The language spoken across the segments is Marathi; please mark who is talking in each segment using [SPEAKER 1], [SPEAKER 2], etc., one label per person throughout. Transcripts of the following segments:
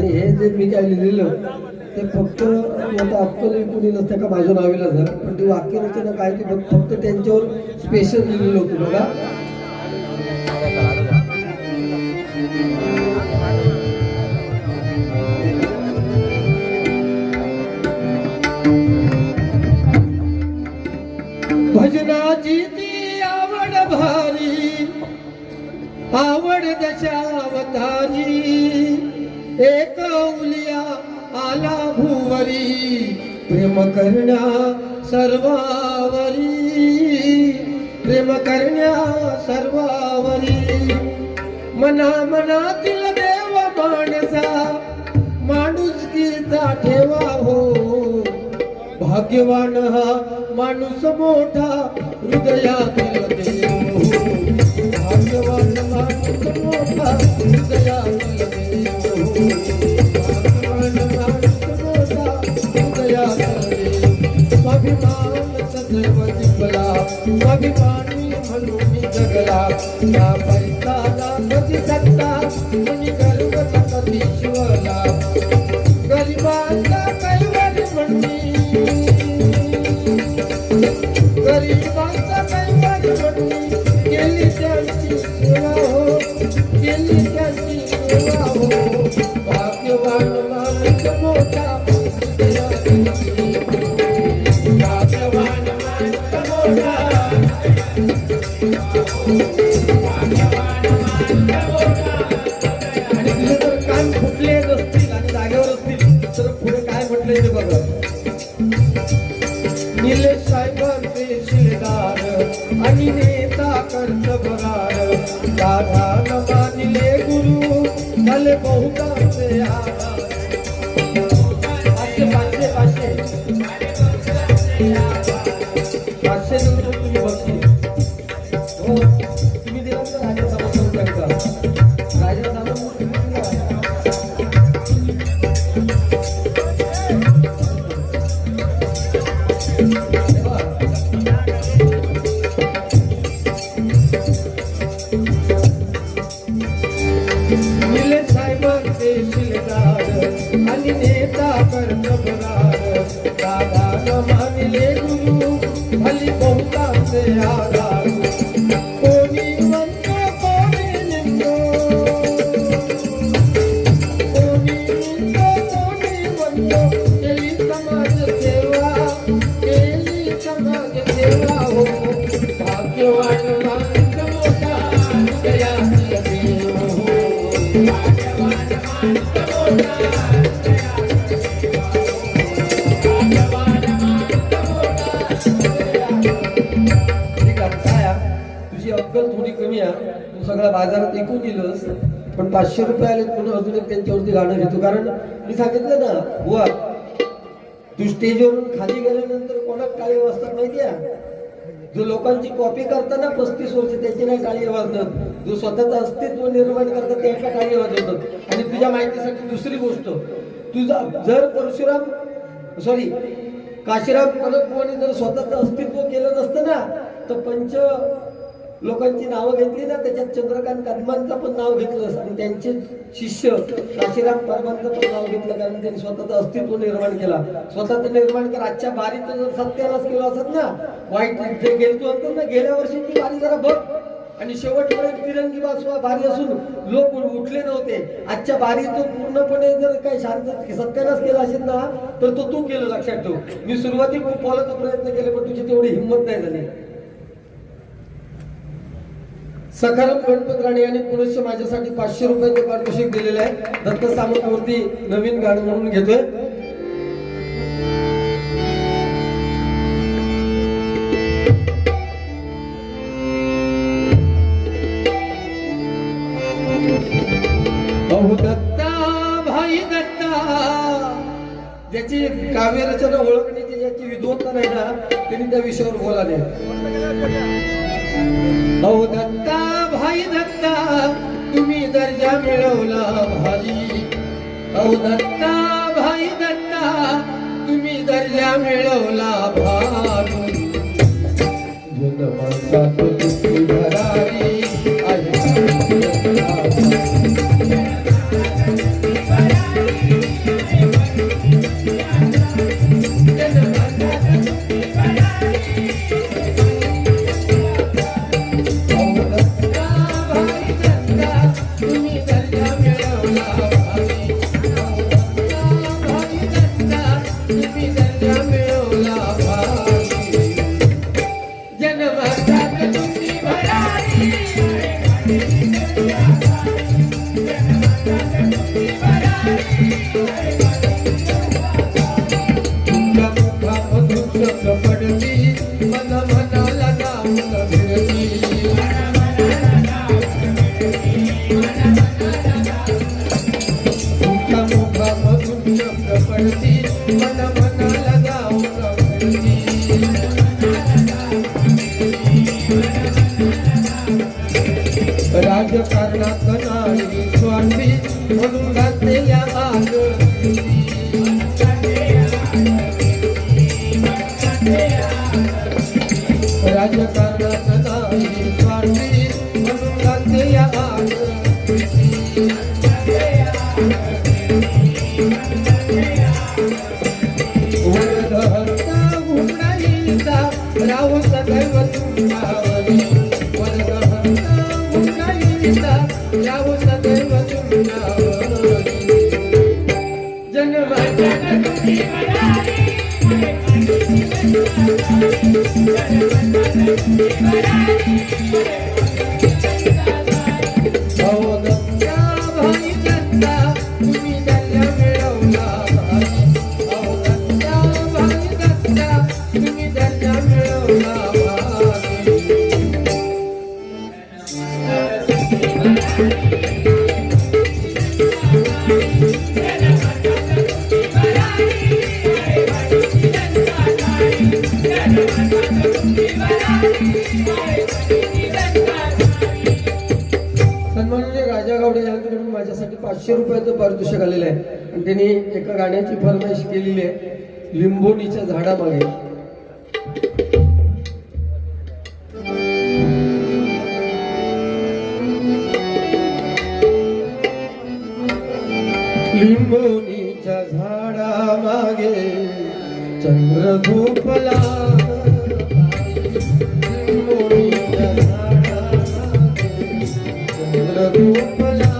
[SPEAKER 1] आणि हे जे मी काय लिहिलेलं ते फक्त आता अक्कल कोणी नसतं का माझं नावेला झालं, पण ते वाक्यरचना काय ती फक्त त्यांच्यावर स्पेशल लिहिलेलं होतं बघा. भजनाची ती आवड भारी, आवड दशावतारी, एक उलिया आला भुवरी, प्रेम करण्या सर्वावरी, प्रेम करण्या सर्वावरी. मना मनातील देव माणसा, माणुसकीचा ठेवा हो, भाग्यवान हा माणूस मोठा हृदयातील देव हो, भाग्यवान माणूस मोठा हृदयातील देव हो, भाग्यवान माणूस मोठा हृदयातील देव. स्वाभिमान सदैव जिंकला, स्वाभिमानी म्हणून जगला, ना पैसा ना कधी सत्ता, कोणी गर्व कधी शिवला, गरिबांचा कैवारी म्हणणी, गरिबांचा कैवारी म्हणणी, केली त्यांची सेवा हो, केली त्यांची सेवा हो, भाग्यवान माणूस मोठा हृदयातील देव, भाग्यवान माणूस मोठा, भाग्यवान माणूस मोठा. आणि तुझे जर कान फुटले असतील आणि जागेवर असतील तर पुढे काय म्हटलंय ते बघा. निलेश साहेबांचे शिलेदार आणि नेता कर्तबगार, दादा मानिले गुरु झाले बहुतांचे आधार. पाचशे पाचशे पाचशे पाचशे नंतर तुम्ही बघते हो, तुम्ही दिला तर राजा समजून त्यांचा राजा समजून आणि नेता कर्तबगार, दादा मानिले गुरु भली बहुतांचे आधार. कोणी म्हणतो कोणी निंदो, कोणी निंदो कोणी म्हणतो, केली समाज सेवा, केली समाज सेवा हो, भाग्यवान माणूस मोठा हृदयातील देव हो, भाग्यवान माणूस मोठा. तुझी अक्कल थोडी कमी आहे, तू सगळ्या बाजारात ऐकून दिलंस, पण 500 रुपये आले म्हणून अजून एक त्यांच्यावरती गाणं घेतो. कारण मी सांगितलं ना बुवा, तू स्टेजवरून खाली गेल्यानंतर कोणाक टाळी वाजतात माहिती आहे? जो लोकांची कॉपी करताना 35 वर्ष त्याची नाही टाळी वाजणार, जो स्वतःचं अस्तित्व निर्माण करतात त्याच्या टाळी वाजवतात. आणि तुझ्या माहितीसाठी दुसरी गोष्ट, तुझा जर काशीराम पलटभुवानी जर स्वतःचं अस्तित्व केलं नसतं ना, तर 5 लोकांची नावं घेतली ना, त्याच्यात चंद्रकांत कदमांचं पण नाव घेतलं आणि त्यांचे शिष्य काशीराम परमांचं पण नाव घेतलं, कारण त्यांनी स्वतःचं अस्तित्व निर्माण केला. स्वतःचं निर्माण कर. आजच्या बारीचं जर सत्यानाश केलं असत ना, वाईट जे गेलतो असतो ना, गेल्या वर्षीची बारी जरा बघ, आणि शेवटपर्यंत तिरंगी बाजू बारी असून लोक उठले नव्हते. आजच्या बारी तो पूर्णपणे जर काही शांत सत्यानाश केला असेल ना, तर तो तू केलं, लक्षात ठेव. मी सुरुवातीला खूप बोलायचा प्रयत्न केले, पण तुझी तेवढी हिंमत नाही झाली. सखाराम गणपत राणे यांनी पुनश्च माझ्यासाठी 500 रुपयाचे पारितोषिक दिलेले आहे. दत्त सामंतवरती नवीन गाणं म्हणून घेतोय. अहो दत्ता भाई दत्ता, ज्याची काव्यरचना ओळखण्याची ज्याची विद्वत्ता नाही ना, त्यांनी त्या विषयावर बोला नाही. अहो दत्ता भाई दत्ता, तुम्ही दर्जा मिळवला भारी. अहो दत्ता भाई दत्ता, तुम्ही दर्जा मिळवला भारी. जन्माचा तुझी भरारी आहे, राजकारणात नाही स्वार्थी म्हणून गाते या आड वर्धहत्ता गुणाईचा राव सदैव तुमच्यावरी वर्धहत्ता गुणाईचा राव सदैव तुमच्यावरी जन्माच्या तुम्ही सन्माननीय राजा गावडे यांच्याकडून माझ्यासाठी 500 रुपयाचं पारितोषिक आलेलं आहे आणि त्यांनी एका गाण्याची फरमाईश केलेली आहे लिंबोणीच्या झाडामागे. लिंबोणीच्या झाडामागे चंद्र झोपला लिंबोणीच्या झाडामागे चंद्र झोपला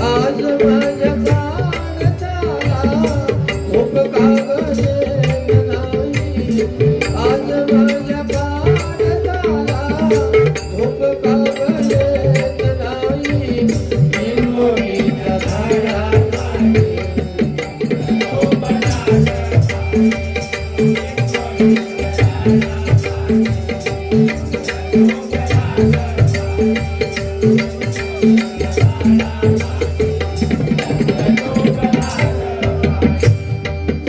[SPEAKER 1] आज माझ्या प्राणाला झोप कागद नाही आज माझ्या प्राणाला झोप कागद नाही लिंबोणीच्या झाडामागे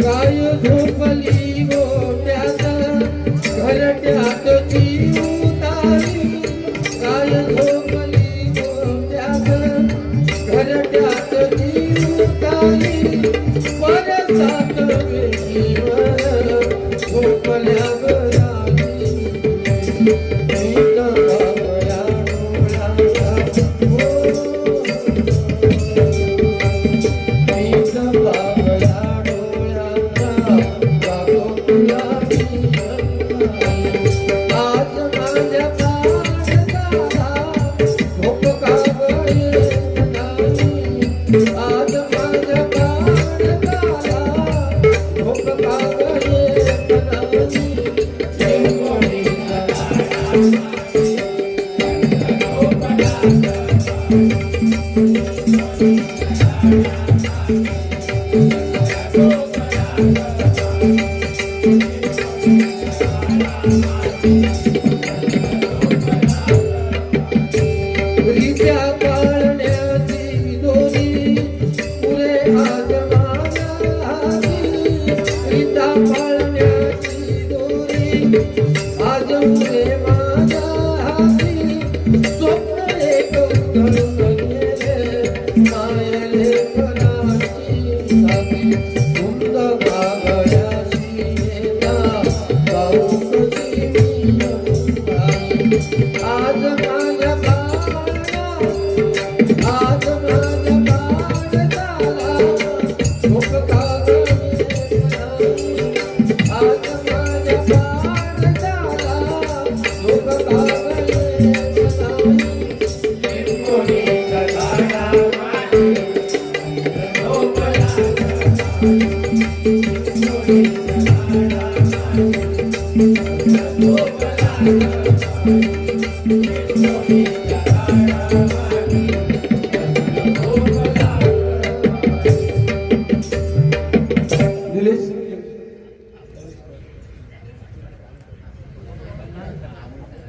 [SPEAKER 1] काय झोपली गोट्यात घरट्यात जीवतारी काय झोपली गोट्यात घरट्यात जीवतारी परसात वेळीवर झोपल्या गराली नीत बाबया डोळ्याचा नीत बाबया आज माझ्या प्राणाला झोप कागद नाही आज माझ्या प्राणाला झोप कागद नाही लिंबोणीच्या रित्या पाळण्याची दोरी पुरे आज माझ्या हाती रित्या पाळण्याची दोरी आज पुरे माझ्या हाती स्वप्न एक उधळून गेले मायले फनाची साथी धुंद कागदाशी येता गाऊ कशी मी आज माझ्या आज माझ्या प्राणाला झोप कागद नाही आज माझ्या प्राणाला झोप कागद नाही लिंबोणीच्या झाडामागे झोपला लिंबोणीच्या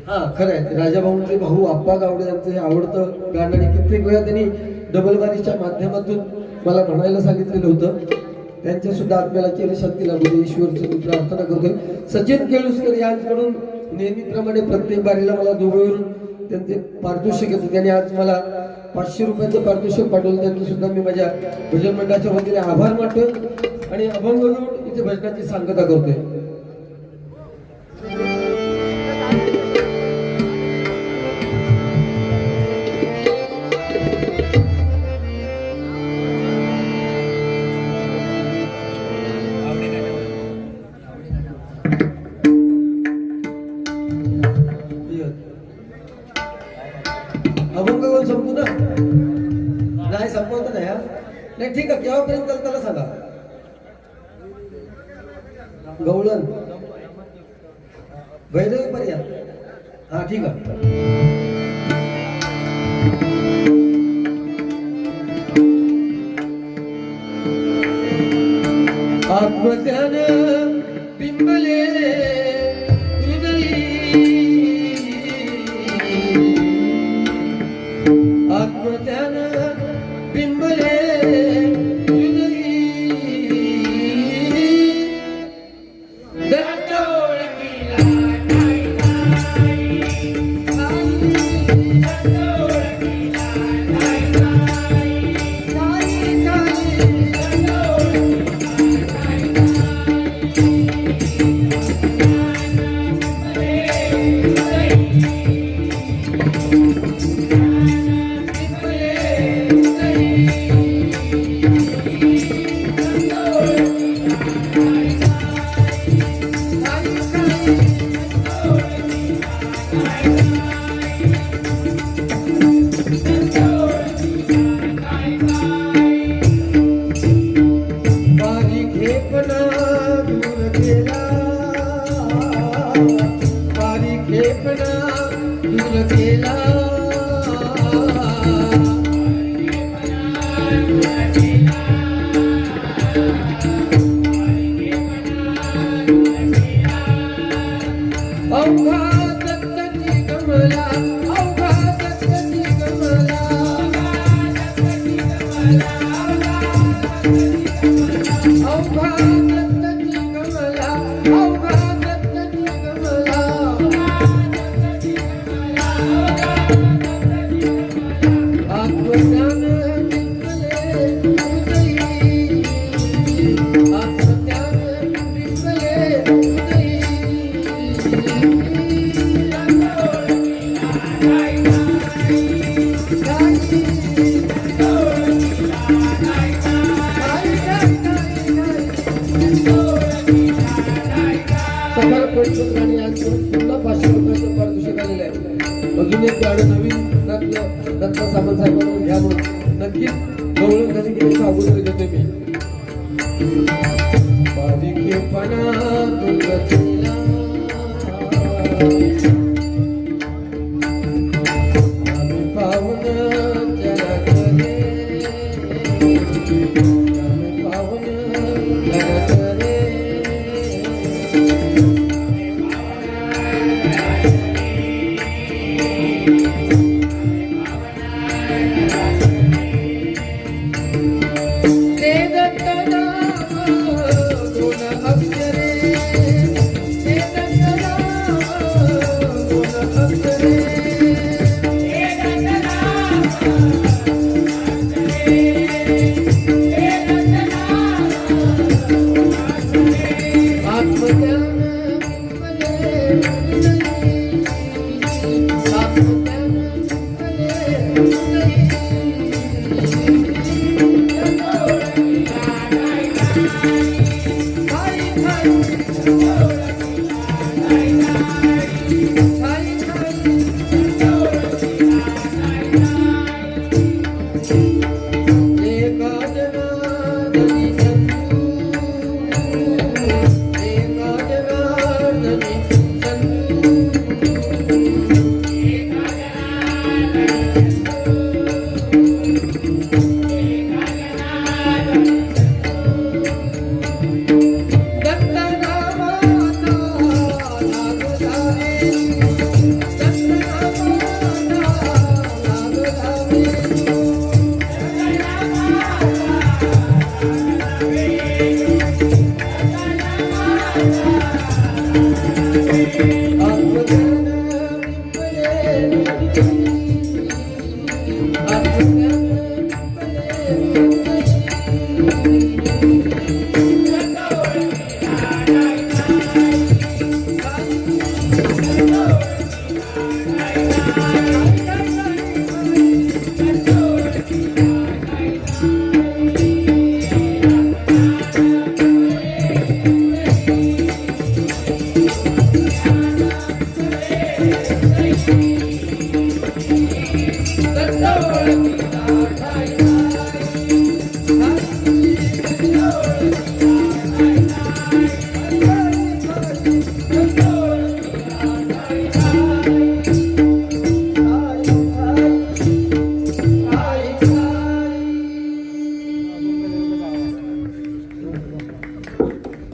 [SPEAKER 1] हा खरं आहे. राजाभाऊंचे भाऊ आप्पा गावडे यांचं हे आवडतं गाणं आणि कित्येक वेळा त्यांनी डबलबारीच्या माध्यमातून मला म्हणायला सांगितलेलं होतं. त्यांच्या सुद्धा आत्म्याला चिरशांती लाभू दे ईश्वरची मी प्रार्थना करतोय. सचिन केळुसकर यांच्याकडून नेहमीप्रमाणे प्रत्येक बारीला मला दुबईवरून त्यांचे पारितोषिक येतं. त्यांनी आज मला 500 रुपयाचं पारितोषिक पाठवलं. त्यांचं सुद्धा मी माझ्या भजन मंडळाच्या वतीने आभार मानतोय आणि अभंग म्हणून इथे भजनाची सांगता करतोय. अभंग करून संपू ना? नाही संपवत नाही. हा नाही ठीक आहे. केव्हापर्यंत चालतं त्याला सांगा. गवळण भैरवी पर्यंत. हा ठीक आहे. आत्मज्ञान बिंबले आत्मज्ञान बिंबले अजून एक गाणं नवीन दत्त सामंत साहेबांकडून घ्या म्हणून नक्कीच गवळण कधी गेल्याच्या अगोदर देतोय मी. बारीकेपणा दुर्गतीला आम्ही पावन जगात रे, आम्ही पावन जगात रे. दत्त नामाचा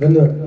[SPEAKER 1] धन्यवाद.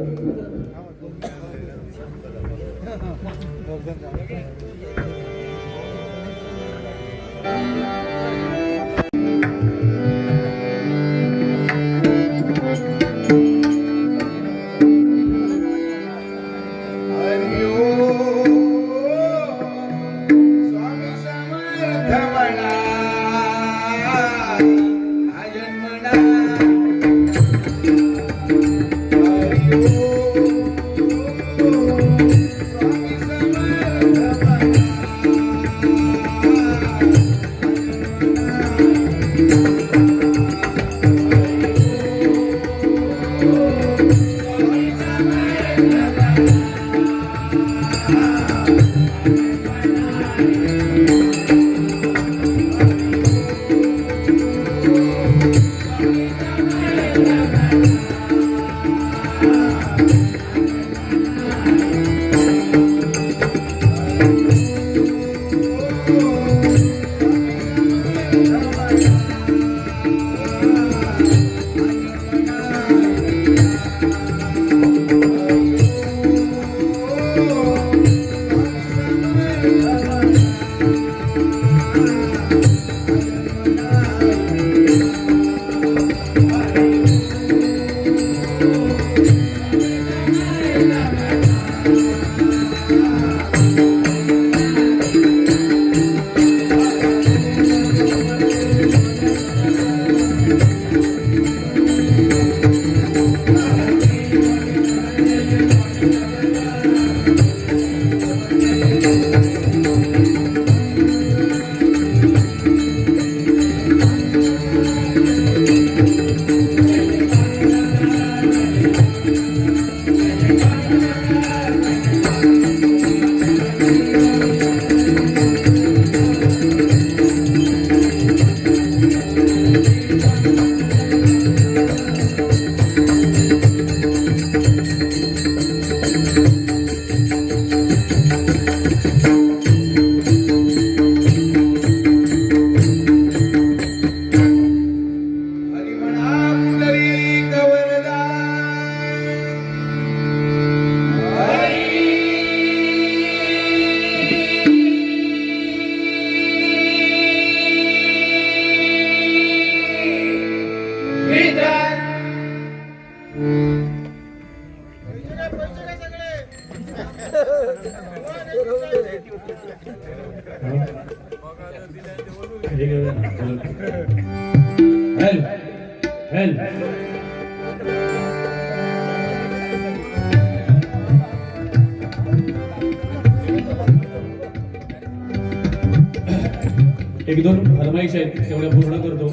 [SPEAKER 2] एक दोन फरमाईश आहेत तेवढ्या पूर्ण करतो.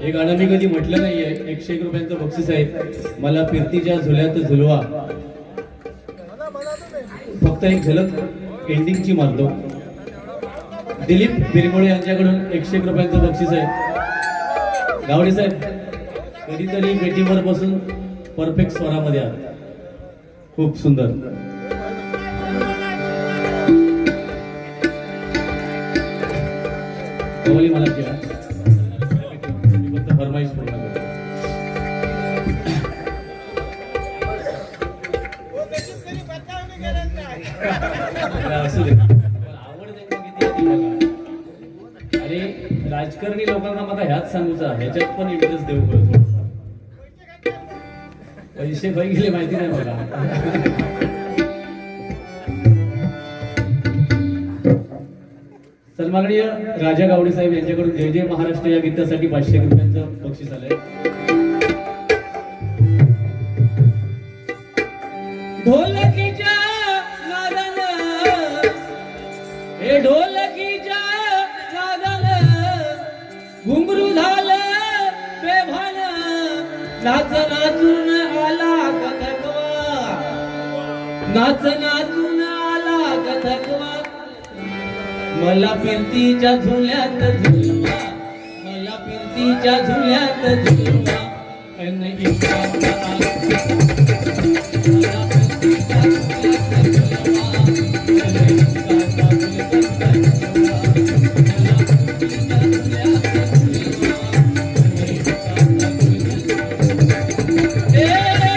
[SPEAKER 2] हे गाणं मी कधी म्हटलं नाहीये. 101 रुपयांचं बक्षीस आहे. मला फिरतीच्या झुल्यात झुलवा. फक्त एक झलक एंडिंगची मारतो. दिलीप बिरमोळे यांच्याकडून 101 रुपयांचं बक्षीस आहे. गावडे साहेब कधीतरी पेटीवर बसून परफेक्ट स्वरामध्ये आहात. खूप सुंदर. कवली मला घ्या. मी फक्त फरमाईश पूर्ण करतो. असू दे. आवड किती बघा. अरे राजकारणी लोकांना मला ह्याच सांगूचा ह्याच्यात पण इंटरेस्ट देऊ पडतो. पैसे काही गेले माहिती नाही मला. सन्माननीय राजा गावडे साहेब यांच्याकडून जय जय महाराष्ट्र या गीतासाठी 500 रुपयांचं बक्षीस आलंय. ढोलकीच्या नादानं हे ढोलकीच्या नादानं घुंगरू झालं बेभान. नाच नाचून आला कथकवा. नाच नाचून आला कथकवा. मला फिरतीच्या झुल्यात झुलवा. मला फिरतीच्या झुल्यात झुलवा.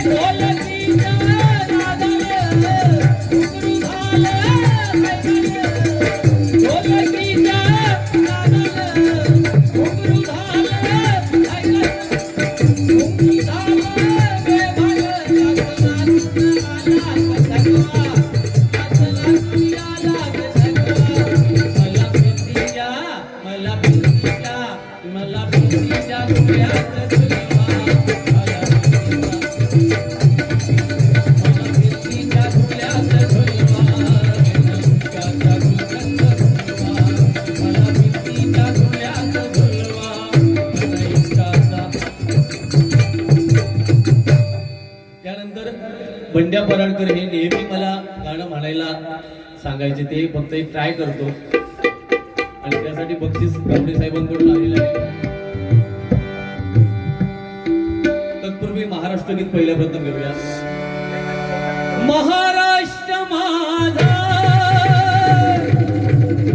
[SPEAKER 2] ढोलकीच्या त्यानंतर बंड्या पराडकर हे नेहमी मला गाणं म्हणायला सांगायचे, ते फक्त एक ट्राय करतो आणि त्यासाठी बक्षीस गावडे साहेबांकडून आलेलं आहे. तत्पूर्वी महाराष्ट्र गीत पहिल्या प्रथम घेऊया. महाराष्ट्र माझा,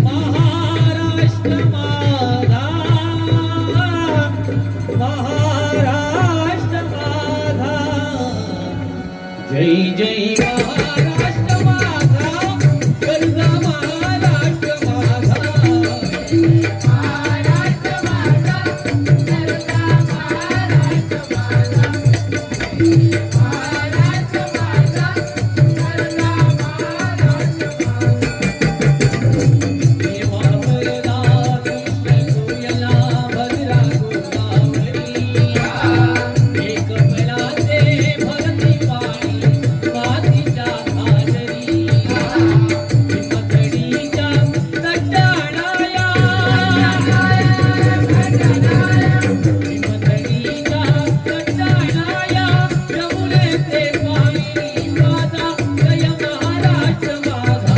[SPEAKER 2] महाराष्ट्र माझा, महाराष्ट्र माझा, जय जय महाराष्ट्र माझा, कर्जा महाराष्ट्र माझा, महाराष्ट्र माझा, कर्जा महाराष्ट्र माझा, महाराष्ट्र माझा, कर्जा महाराष्ट्र माझा. देवा वरदा कृष्ण सूर्याला भद्रा गोदावरी, एक मनाचे भरती पाणी मातीच्या खालरी, हिमथडीच्या तटाणाया, हिमथडीच्या तटाणाया, यमुनेचे पाणी माझा, जय महाराष्ट्र माझा,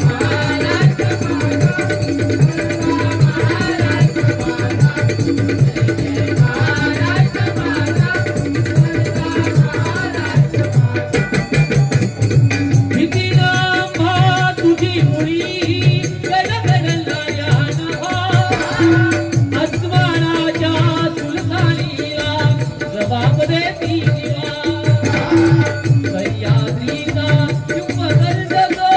[SPEAKER 2] महाराष्ट्र भीतीनांभा तुझी मुळी गडगडलाया नभा, अस्मानाच्या सुलतानीला जबाब देती दिवा, सह्याद्रीचा किंवदंत गो,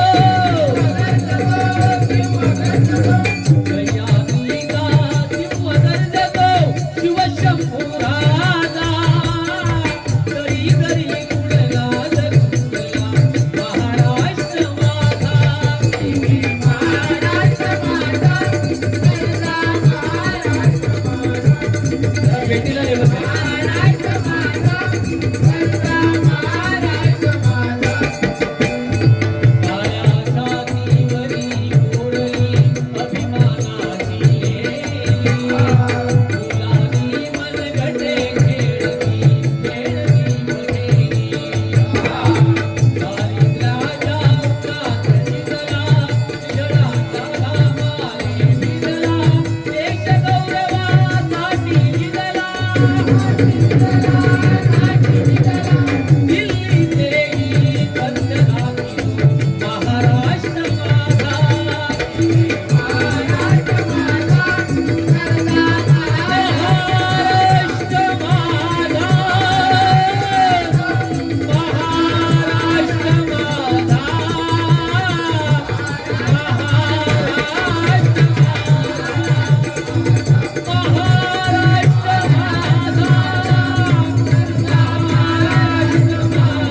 [SPEAKER 2] सह्याद्रीचा किंवदंत गो, शिवशंभू राजा, तरी तरी गुणगान गुंजला, महाराष्ट्र माझा, महाराष्ट्र माझा, कर्जा महाराष्ट्र माझा, भेटीला नेलं पाहिजे. महाराष्ट्र माझा, कर्जा महाराष्ट्र माझा. काळ्या छातीवरी कोरली अभिमानाची लेली, फुलांनी मनगटे खेळती, खेळती मुलेली, दारिद्र्याच्या उन्हात शिजला, जळाचा घामाने भिजला, देश गौरवासाठी झिजला, दिल्लीचे पंचधातू, महाराष्ट्र माझा, महाराष्ट्र माझा, कर्जा महाराष्ट्र माझा,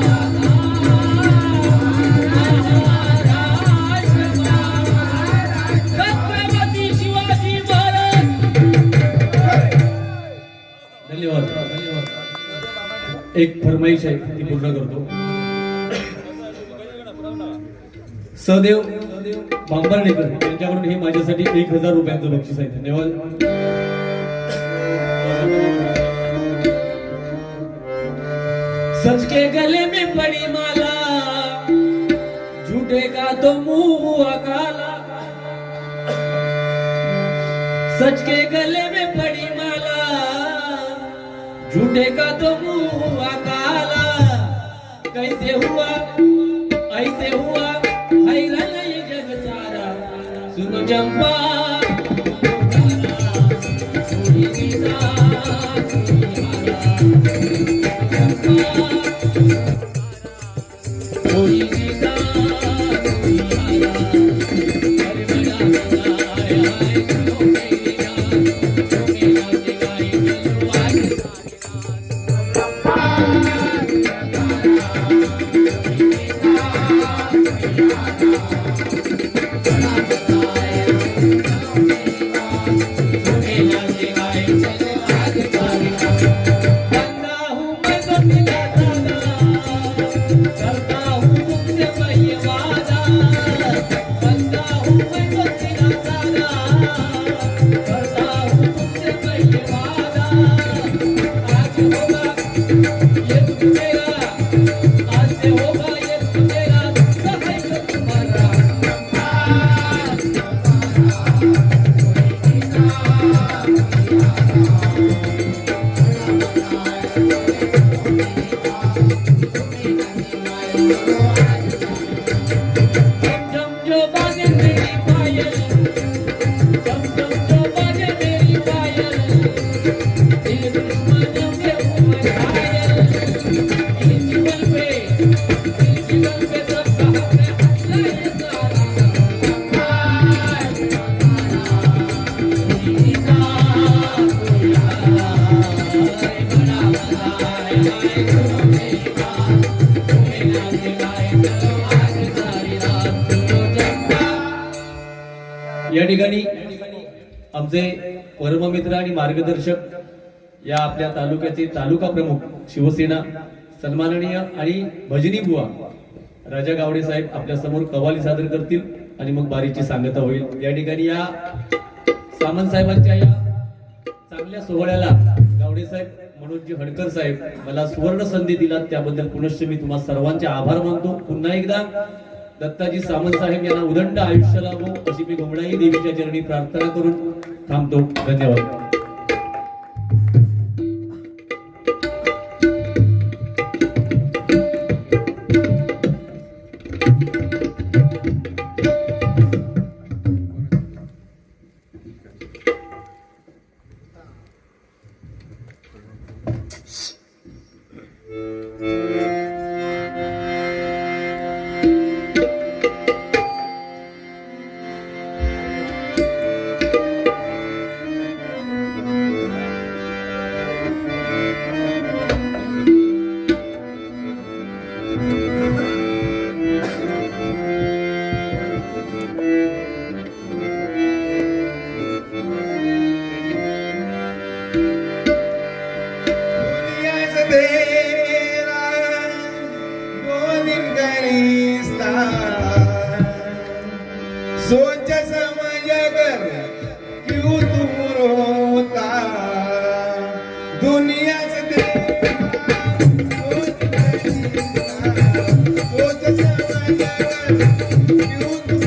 [SPEAKER 2] महाराष्ट्र माझा, छत्रपती शिवाजी महाराज. धन्यवाद. एक फरमाईश आहे ती पूर्ण करतो. सदेव बांबर्डेकर यांच्याकडून हे माझ्यासाठी 1000 रुपयांचं बक्षीस आहे. धन्यवाद. सच के गले में पड़ी माला, झूठे का तो मुंह काला, सच के गले में पड़ी माला, झूठे का तो मुंह काला, कैसे हुआ ऐसे हुआ, हैरान ये जग सारा, सुनो चंपा थोड़ी गीता, थोड़ी गीता, या ठिकाणी आमचे परममित्र आणि मार्गदर्शक या आपल्या तालुक्याचे तालुका प्रमुख शिवसेना सन्माननीय आणि भजनी बुवा राजा गावडे साहेब आपल्या समोर कव्वाली सादर करतील आणि मग बारीची सांगता होईल। या ठिकाणी या सामंत साहेबांच्या या चांगल्या सोहळ्याला गावडे साहेब मनोजी हडकर साहेब मला सुवर्ण संधी दिला त्याबद्दल पुनश्च मी तुम्हा सर्वांचे आभार मानतो। पुन्हा एकदा दत्ताजी सामंत साहेब यांना उदंड आयुष्य लाभो अशी मी घुमडाई देवीच्या चरणी प्रार्थना करून थांबतो। धन्यवाद।
[SPEAKER 3] सोच समझ कर क्यों तुम रोता दुनिया से सोच समझ कर क्यों तुम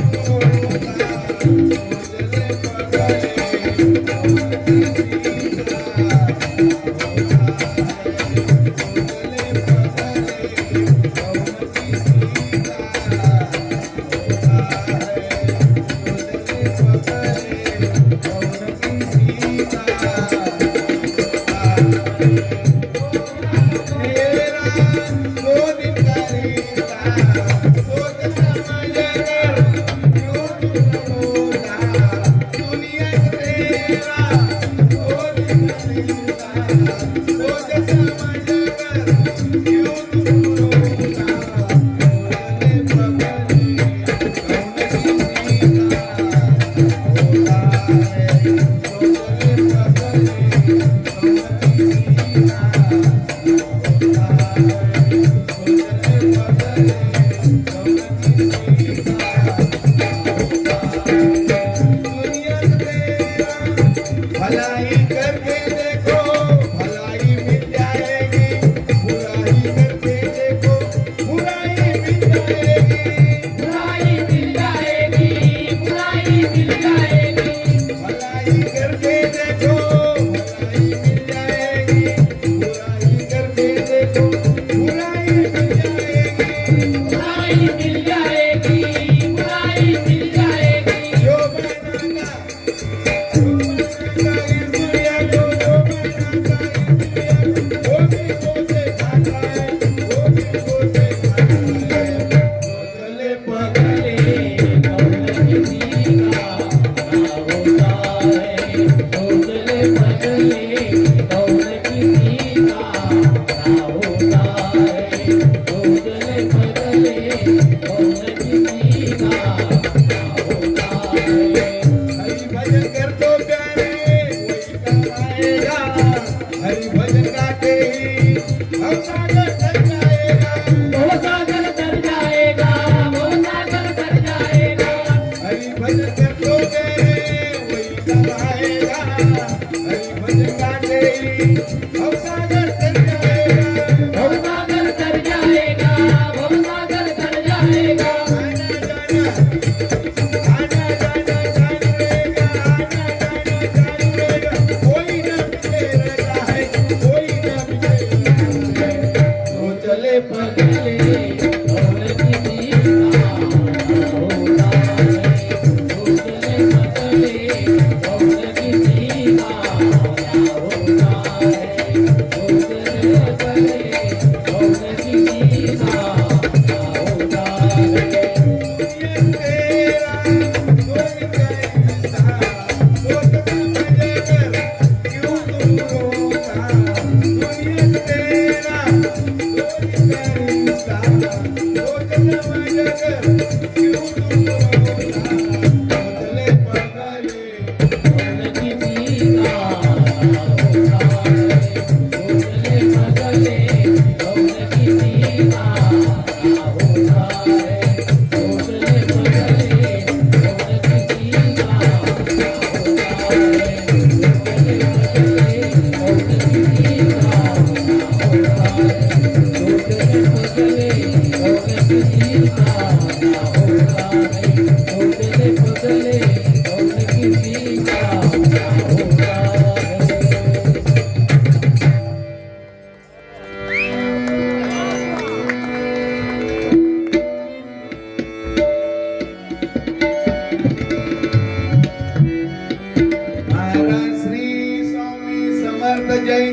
[SPEAKER 3] कोई न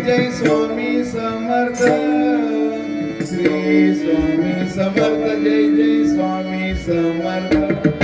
[SPEAKER 3] जय स्वामी समर्थ श्री स्वामी समर्थ जय जय स्वामी समर्थ